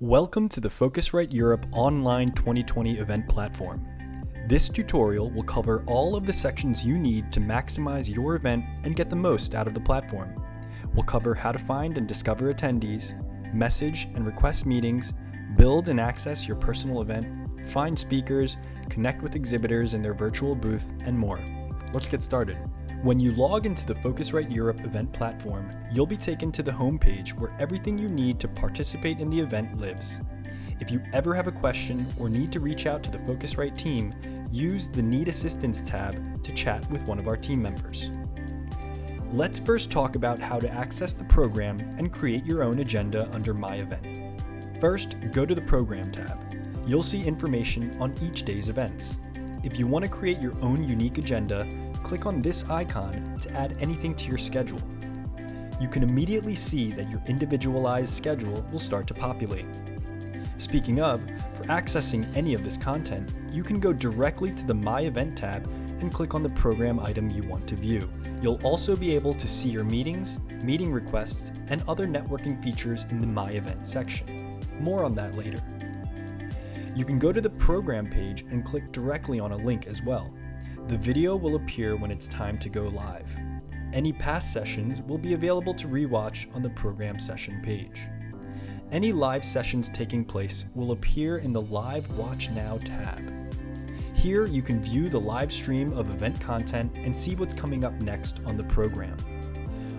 Welcome to the Phocuswright Europe Online 2020 event platform. This tutorial will cover all of the sections you need to maximize your event and get the most out of the platform. We'll cover how to find and discover attendees, message and request meetings, build and access your personal event, find speakers, connect with exhibitors in their virtual booth, and more. Let's get started. When you log into the Phocuswright Europe event platform, you'll be taken to the homepage where everything you need to participate in the event lives. If you ever have a question or need to reach out to the Phocuswright team, use the Need Assistance tab to chat with one of our team members. Let's first talk about how to access the program and create your own agenda under My Event. First, go to the Program tab. You'll see information on each day's events. If you want to create your own unique agenda, click on this icon to add anything to your schedule. You can immediately see that your individualized schedule will start to populate. Speaking of, for accessing any of this content, you can go directly to the My Event tab and click on the program item you want to view. You'll also be able to see your meetings, meeting requests, and other networking features in the My Event section. More on that later. You can go to the program page and click directly on a link as well. The video will appear when it's time to go live. Any past sessions will be available to rewatch on the program session page. Any live sessions taking place will appear in the Live Watch Now tab. Here you can view the live stream of event content and see what's coming up next on the program.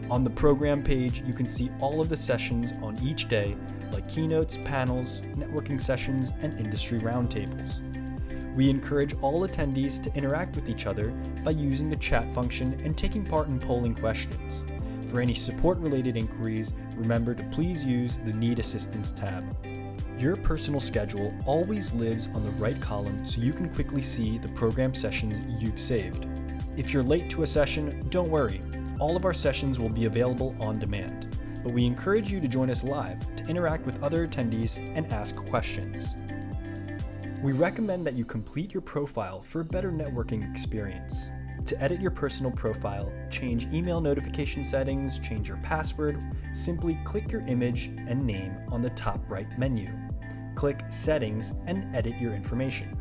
On the program page, you can see all of the sessions on each day, like keynotes, panels, networking sessions, and industry roundtables. We encourage all attendees to interact with each other by using the chat function and taking part in polling questions. For any support-related inquiries, remember to please use the Need Assistance tab. Your personal schedule always lives on the right column so you can quickly see the program sessions you've saved. If you're late to a session, don't worry. All of our sessions will be available on demand, but we encourage you to join us live to interact with other attendees and ask questions. We recommend that you complete your profile for a better networking experience. To edit your personal profile, change email notification settings, change your password, simply click your image and name on the top right menu. Click Settings and edit your information.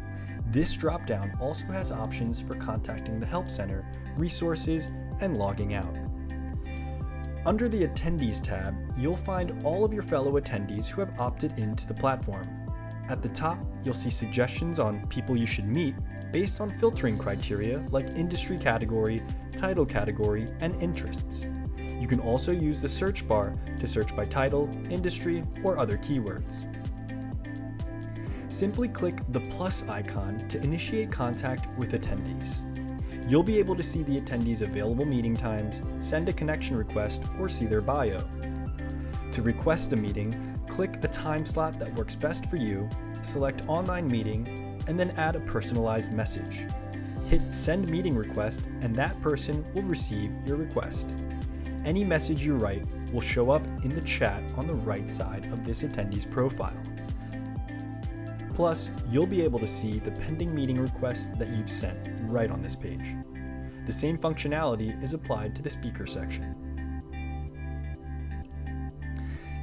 This drop-down also has options for contacting the Help Center, resources, and logging out. Under the Attendees tab, you'll find all of your fellow attendees who have opted into the platform. At the top, you'll see suggestions on people you should meet based on filtering criteria like industry category, title category, and interests. You can also use the search bar to search by title, industry, or other keywords. Simply click the plus icon to initiate contact with attendees. You'll be able to see the attendees' available meeting times, send a connection request, or see their bio. To request a meeting, click a time slot that works best for you, select Online Meeting, and then add a personalized message. Hit Send Meeting Request, and that person will receive your request. Any message you write will show up in the chat on the right side of this attendee's profile. Plus, you'll be able to see the pending meeting requests that you've sent right on this page. The same functionality is applied to the speaker section.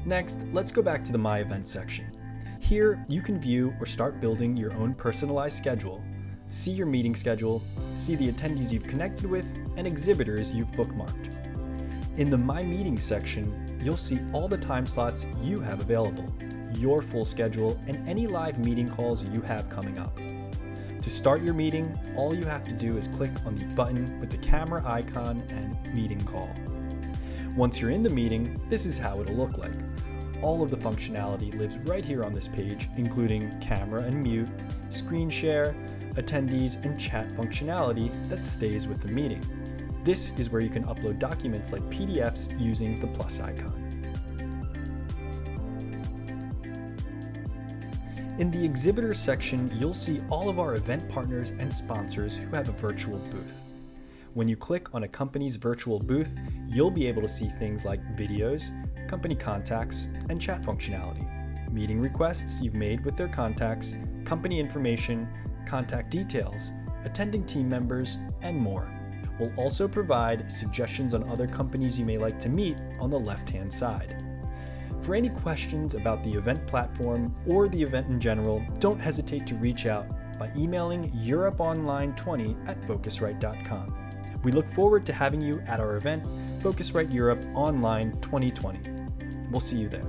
Next, let's go back to the My Event section. Here, you can view or start building your own personalized schedule, see your meeting schedule, see the attendees you've connected with, and exhibitors you've bookmarked. In the My Meetings section, you'll see all the time slots you have available, your full schedule, and any live meeting calls you have coming up. To start your meeting, all you have to do is click on the button with the camera icon and Meeting Call. Once you're in the meeting, this is how it'll look like. All of the functionality lives right here on this page, including camera and mute, screen share, attendees, and chat functionality that stays with the meeting. This is where you can upload documents like PDFs using the plus icon. In the Exhibitors section, you'll see all of our event partners and sponsors who have a virtual booth. When you click on a company's virtual booth, you'll be able to see things like videos, company contacts, and chat functionality, meeting requests you've made with their contacts, company information, contact details, attending team members, and more. We'll also provide suggestions on other companies you may like to meet on the left-hand side. For any questions about the event platform or the event in general, don't hesitate to reach out by emailing europeonline20@phocuswright.com. We look forward to having you at our event, Phocuswright Europe Online 2020. We'll see you there.